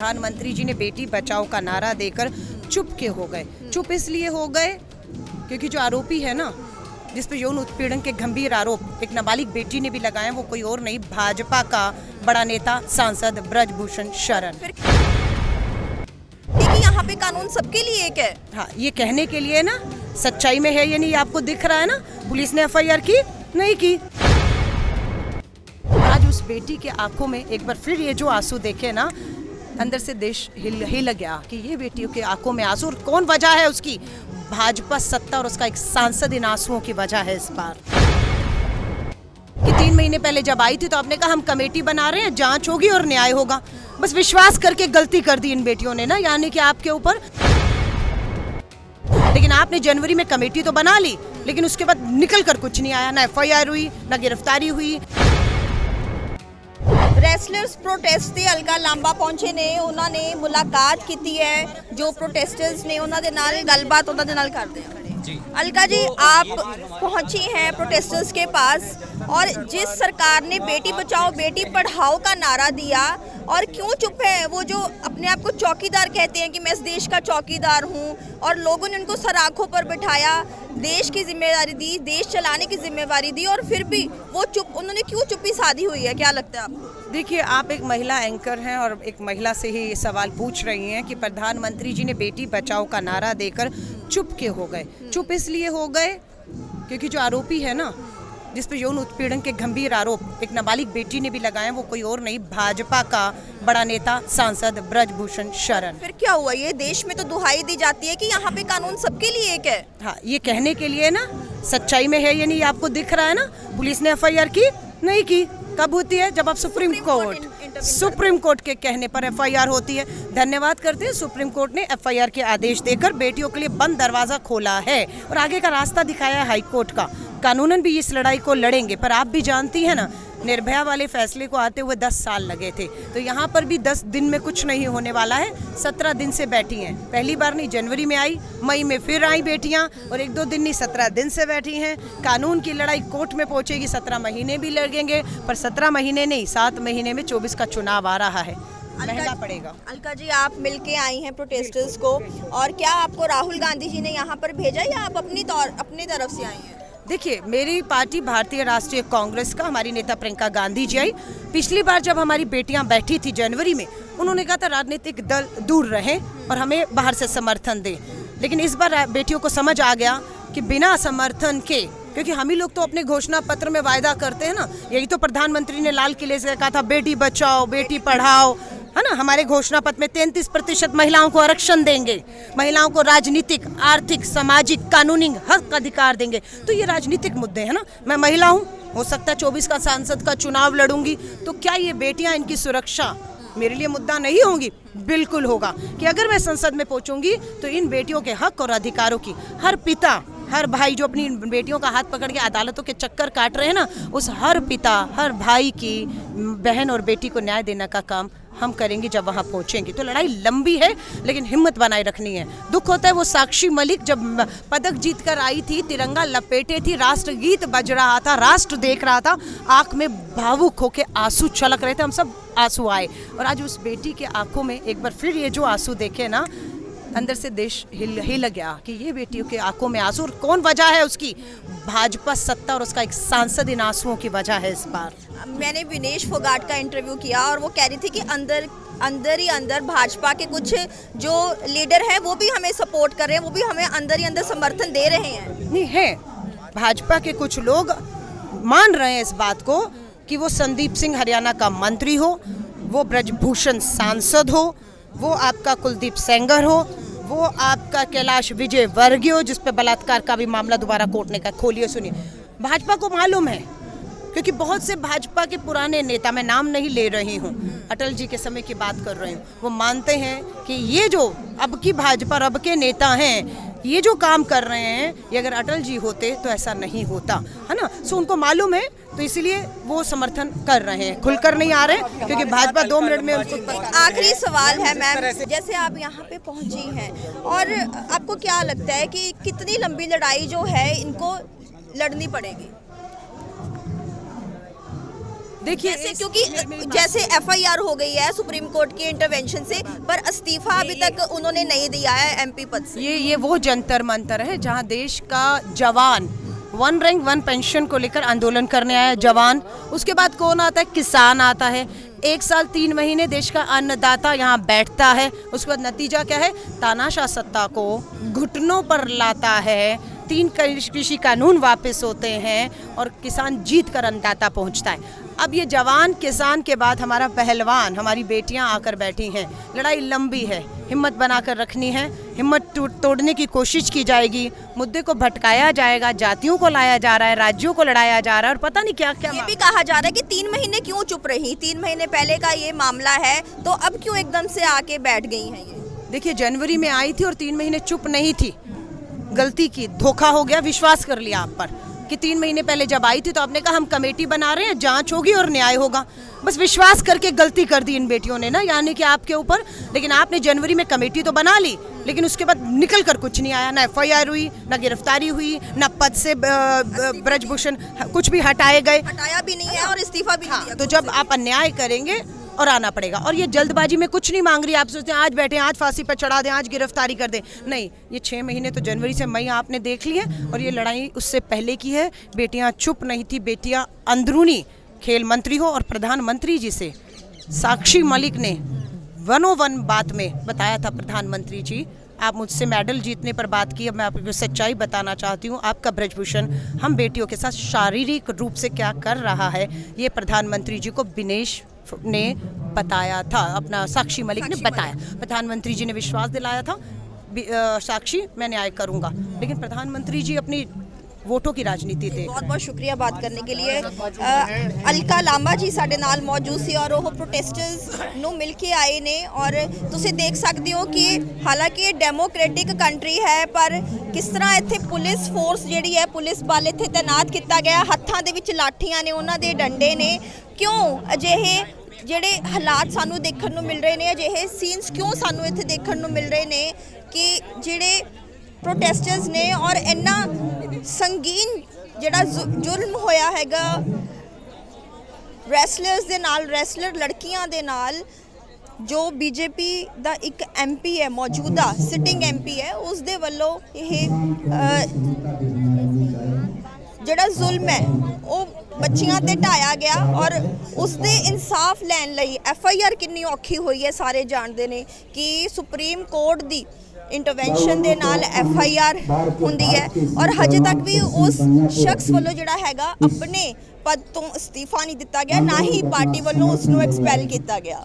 प्रधानमंत्री जी ने बेटी बचाओ का नारा देकर चुप के हो गए। चुप इसलिए हो गए क्योंकि जो आरोपी है ना, जिस पर यौन उत्पीड़न के गंभीर आरोप एक नाबालिग बेटी ने भी लगाए, वो कोई और नहीं, भाजपा का बड़ा नेता सांसद ब्रजभूषण शरण। देखिए यहाँ पे कानून सबके लिए एक है। हाँ, ये कहने के लिए ना, सच्चाई में है ये नहीं आपको दिख रहा है ना। पुलिस ने एफआईआर की नहीं की। आज उस बेटी के आंखों में एक बार फिर ये जो आंसू देखे ना, अंदर से देश हिल गया कि ये बेटियों के आंखों में आंसू। और कौन वजह है उसकी? भाजपा सत्ता और उसका एक सांसद इन आंसुओं की वजह है इस बार। कि 3 महीने पहले जब आई थी तो आपने कहा हम कमेटी बना रहे हैं, जांच होगी और न्याय होगा। बस विश्वास करके गलती कर दी इन बेटियों ने ना, यानी कि आपके ऊपर। लेकिन आपने जनवरी में कमेटी तो बना ली, लेकिन उसके बाद निकल कर कुछ नहीं आया। ना एफआईआर हुई, ना गिरफ्तारी हुई। रेसलर्स प्रोटेस्ट ਤੇ अलका लांबा पहुंचे ने, उन्होंने मुलाकात की है जो प्रोटेस्टर्स ने, उन्होंने नाल गलबात उन्होंने नाल करते हैं। अलका जी, आप पहुंची हैं प्रोटेस्टर्स के पास, और जिस सरकार ने बेटी बचाओ बेटी पढ़ाओ का नारा दिया, और क्यों चुप है वो जो अपने आप को चौकीदार कहते हैं कि मैं इस देश का चौकीदार हूं, और लोगों ने उनको सराखों पर बिठाया, देश की जिम्मेदारी दी, देश चलाने की जिम्मेदारी दी, और फिर भी वो चुप। उन्होंने क्यों चुप्पी साधी हुई है, क्या लगता है आपको? देखिए, आप एक महिला एंकर हैं और एक महिला से ही सवाल पूछ रही हैं कि प्रधानमंत्री जी ने बेटी बचाओ का नारा देकर चुप के हो गए। चुप इसलिए हो गए क्योंकि जो आरोपी है ना, जिस पर यौन उत्पीड़न के गंभीर आरोप एक नाबालिग बेटी ने भी लगाए, वो कोई और नहीं, भाजपा का बड़ा नेता सांसद ब्रजभूषण शरण। फिर क्या हुआ? ये देश में तो दुहाई दी जाती है कि यहाँ पे कानून सबके लिए एक है। हाँ, ये कहने के लिए ना, सच्चाई में है ये नहीं आपको दिख रहा है ना। पुलिस ने एफआईआर की नहीं की। कब होती है? जब आप सुप्रीम कोर्ट के कहने पर एफआईआर होती है। धन्यवाद करते हैं, सुप्रीम कोर्ट ने एफआईआर के आदेश देकर बेटियों के लिए बंद दरवाजा खोला है और आगे का रास्ता दिखाया है हाई कोर्ट का। कानूनन भी इस लड़ाई को लड़ेंगे, पर आप भी जानती हैं ना, निर्भया वाले फैसले को आते हुए 10 साल लगे थे, तो यहाँ पर भी 10 दिन में कुछ नहीं होने वाला है। 17 दिन से बैठी हैं। पहली बार नहीं, जनवरी में आई, मई में फिर आई बेटियाँ, और 1-2 दिन नहीं, 17 दिन से बैठी हैं। कानून की लड़ाई कोर्ट में पहुँचेगी, 17 महीने भी लगेंगे, पर 17 महीने नहीं, 7 महीने में 24 का चुनाव आ रहा है, महंगा पड़ेगा। अलका जी, आप मिलके आई हैं प्रोटेस्टर्स को, और क्या आपको राहुल गांधी जी ने यहाँ पर भेजा या आप अपनी तरफ से आई हैं? देखिए, मेरी पार्टी भारतीय राष्ट्रीय कांग्रेस का, हमारी नेता प्रियंका गांधी जी आई। पिछली बार जब हमारी बेटियां बैठी थी जनवरी में, उन्होंने कहा था राजनीतिक दल दूर रहें और हमें बाहर से समर्थन दें। लेकिन इस बार बेटियों को समझ आ गया कि बिना समर्थन के, क्योंकि हम ही लोग तो अपने घोषणा पत्र में वायदा करते हैं ना, यही तो प्रधानमंत्री ने लाल किले से कहा था, बेटी बचाओ बेटी पढ़ाओ, है ना। हमारे घोषणा पत्र में 33% महिलाओं को आरक्षण देंगे, महिलाओं को राजनीतिक, आर्थिक, सामाजिक, कानूनी हक अधिकार देंगे। तो ये राजनीतिक मुद्दे हैं ना। मैं महिला हूँ, हो सकता है 24 का सांसद का चुनाव लड़ूंगी, तो क्या ये बेटियां, इनकी सुरक्षा मेरे लिए मुद्दा नहीं होंगी? बिल्कुल होगा। कि अगर मैं संसद में पहुंचूंगी तो इन बेटियों के हक और अधिकारों की, हर पिता, हर भाई जो अपनी बेटियों का हाथ पकड़ के अदालतों के चक्कर काट रहे हैं ना, उस हर पिता, हर भाई की, बहन और बेटी को न्याय देने का काम हम करेंगे जब वहाँ पहुँचेंगे। तो लड़ाई लंबी है, लेकिन हिम्मत बनाए रखनी है। दुख होता है वो साक्षी मलिक जब पदक जीत कर आई थी, तिरंगा लपेटे थी, राष्ट्रगीत बज रहा था, राष्ट्र देख रहा था, आँख में भावुक होके आंसू छलक रहे थे, हम सब आंसू आए। और आज उस बेटी के आंखों में एक बार फिर ये जो आंसू देखे ना, अंदर से देश हिल गया कि ये बेटियों के आंखों में आंसू। और कौन वजह है उसकी? भाजपा सत्ता और उसका एक सांसद इन आंसुओं की वजह है इस बार। मैंने विनेश फोगाट का इंटरव्यू किया, और वो कह रही थी कि अंदर ही अंदर भाजपा के कुछ जो लीडर हैं वो भी हमें सपोर्ट कर रहे हैं, वो भी हमें अंदर ही अंदर समर्थन दे रहे हैं। नहीं है, भाजपा के कुछ लोग मान रहे हैं इस बात को कि वो संदीप सिंह हरियाणा का मंत्री हो, वो ब्रजभूषण सांसद हो, वो आपका कुलदीप सेंगर हो, वो आपका कैलाश विजयवर्गीय हो, जिस पे बलात्कार का भी मामला दोबारा कोर्ट ने कहा। खोलिए सुनिए, भाजपा को मालूम है, क्योंकि बहुत से भाजपा के पुराने नेता, मैं नाम नहीं ले रही हूँ, अटल जी के समय की बात कर रही हूँ, वो मानते हैं कि ये जो अब की भाजपा, अब के नेता हैं, ये जो काम कर रहे हैं, ये अगर अटल जी होते तो ऐसा नहीं होता, है ना। सो उनको मालूम है, तो इसीलिए वो समर्थन कर रहे हैं, खुलकर नहीं आ रहे, क्योंकि भाजपा 2 मिनट में उनको। आखिरी सवाल है मैम, जैसे आप यहाँ पे पहुँची हैं, और आपको क्या लगता है कि कितनी लंबी लड़ाई जो है इनको लड़नी पड़ेगी? देखिए जैसे क्योंकि जैसे एफआईआर हो गई है सुप्रीम कोर्ट के इंटरवेंशन से, पर इस्तीफा अभी तक उन्होंने नहीं दिया है एमपी पद से। ये वो जंतर मंतर है जहां देश का जवान वन रैंक वन पेंशन को लेकर आंदोलन करने आया जवान, उसके बाद कौन आता है? किसान आता है। 1 साल 3 महीने देश का अन्नदाता यहाँ बैठता है, उसके बाद नतीजा क्या है? तानाशाह सत्ता को घुटनों पर लाता है, 3 कृषि कानून वापस होते हैं और किसान जीत कर अन्नदाता पहुँचता है। अब ये जवान किसान के बाद हमारा पहलवान, हमारी बेटियां आकर बैठी हैं। लड़ाई लंबी है, हिम्मत बनाकर रखनी है, हिम्मत तोड़ने की कोशिश की जाएगी, मुद्दे को भटकाया जाएगा, जातियों को लाया जा रहा है, राज्यों को लड़ाया जा रहा है और पता नहीं क्या क्या। ये भी कहा जा रहा है कि 3 महीने क्यों चुप रही, 3 महीने पहले का ये मामला है, तो अब क्यों एकदम से आके बैठ गई हैं ये? देखिए जनवरी में आई थी और 3 महीने चुप नहीं थी, गलती की, धोखा हो गया, विश्वास कर लिया आप पर कि 3 महीने पहले जब आई थी तो आपने कहा हम कमेटी बना रहे हैं, जांच होगी और न्याय होगा। बस विश्वास करके गलती कर दी इन बेटियों ने ना, यानी कि आपके ऊपर। लेकिन आपने जनवरी में कमेटी तो बना ली, लेकिन उसके बाद निकल कर कुछ नहीं आया, ना एफआईआर हुई, ना गिरफ्तारी हुई, ना पद से ब्रजभूषण कुछ भी हटाए गए, हटाया भी नहीं है और इस्तीफा भी नहीं दिया। तो जब आप अन्याय करेंगे और आना पड़ेगा। और ये जल्दबाजी में कुछ नहीं मांग रही, आप सोचते हैं आज बैठे आज फांसी पर चढ़ा दें, आज गिरफ्तारी कर दें, नहीं। ये 6 महीने तो जनवरी से मई आपने देख ली है और ये लड़ाई उससे पहले की है। बेटियां चुप नहीं थी, बेटियां अंदरूनी, खेल मंत्री हो और प्रधानमंत्री जी से साक्षी मलिक ने 101 बात में बताया था, प्रधानमंत्री जी आप मुझसे मेडल जीतने पर बात की, अब मैं आपको सच्चाई बताना चाहती हूँ, आपका ब्रजभूषण हम बेटियों के साथ शारीरिक रूप से क्या कर रहा है, ये प्रधानमंत्री जी को दिनेश ने बताया था, अपना साक्षी मलिक ने बताया। प्रधानमंत्री जी ने विश्वास दिलाया था, साक्षी मैं न्याय करूंगा, लेकिन प्रधानमंत्री जी अपनी वोटों की राजनीति थे। बहुत बहुत शुक्रिया बात करने के लिए। अलका लांबा जी ਸਾਡੇ ਨਾਲ ਮੌਜੂਦ ਸੀ ਔਰ ਉਹ ਪ੍ਰੋਟੈਸਟਰਸ ਨੂੰ ਮਿਲ ਕੇ ਆਏ ਨੇ ਔਰ ਤੁਸੀਂ ਦੇਖ ਸਕਦੇ ਹੋ ਕਿ ਹਾਲਾਂਕਿ ਇਹ ਡੈਮੋਕ੍ਰੈਟਿਕ ਕੰਟਰੀ ਹੈ ਪਰ ਕਿਸ ਤਰ੍ਹਾਂ ਇੱਥੇ ਪੁਲਿਸ ਫੋਰਸ ਜਿਹੜੀ ਹੈ, ਪੁਲਿਸ ਬਲ ਇੱਥੇ ਤੈਨਾਤ ਕੀਤਾ ਗਿਆ, ਹੱਥਾਂ ਦੇ ਵਿੱਚ ਲਾਠੀਆਂ ਨੇ, ਉਹਨਾਂ ਦੇ ਡੰਡੇ ਨੇ। ਕਿਉਂ ਅਜਿਹੇ ਜਿਹੜੇ ਹਾਲਾਤ ਸਾਨੂੰ ਦੇਖਣ ਨੂੰ ਮਿਲ ਰਹੇ ਨੇ, ਅਜਿਹੇ ਸੀਨਸ ਕਿਉਂ ਸਾਨੂੰ ਇੱਥੇ ਦੇਖਣ ਨੂੰ ਮਿਲ ਰਹੇ ਨੇ ਕਿ ਜਿਹੜੇ ਪ੍ਰੋਟੈਸਟਰਸ ਨੇ ਔਰ ਇੰਨਾ ਸੰਗੀਨ ਜਿਹੜਾ ਜ਼ੁਲਮ ਹੋਇਆ ਹੈਗਾ ਰੈਸਲਰਸ ਦੇ ਨਾਲ, ਰੈਸਲਰ ਲੜਕੀਆਂ ਦੇ ਨਾਲ, ਜੋ ਬੀਜੇਪੀ ਦਾ ਇੱਕ ਐਮਪੀ ਹੈ, ਮੌਜੂਦਾ ਸਿਟਿੰਗ ਐਮਪੀ ਹੈ, ਉਸ ਦੇ ਵੱਲੋਂ ਇਹ ਜਿਹੜਾ ਜ਼ੁਲਮ ਹੈ ਉਹ ਬੱਚੀਆਂ ਤੇ ਢਾਇਆ ਗਿਆ ਔਰ ਉਸ ਦੇ ਇਨਸਾਫ ਲੈਣ ਲਈ ਐਫਆਈਆਰ ਕਿੰਨੀ ਔਖੀ ਹੋਈ ਹੈ ਸਾਰੇ ਜਾਣਦੇ ਨੇ ਕਿ ਸੁਪਰੀਮ ਕੋਰਟ ਦੀ इंटरवेंशन ਦੇ ਨਾਲ एफआईआर ਹੁੰਦੀ ਹੈ ਔਰ ਹਜੇ ਤੱਕ ਵੀ ਉਸ ਸ਼ਖਸ ਵੱਲੋਂ ਜਿਹੜਾ ਹੈਗਾ ਆਪਣੇ ਪਦ ਤੋਂ ਅਸਤੀਫਾ ਨਹੀਂ ਦਿੱਤਾ ਗਿਆ, ਨਾ ਹੀ ਪਾਰਟੀ ਵੱਲੋਂ ਉਸ ਨੂੰ ਐਕਸਪੈਲ ਕੀਤਾ ਗਿਆ।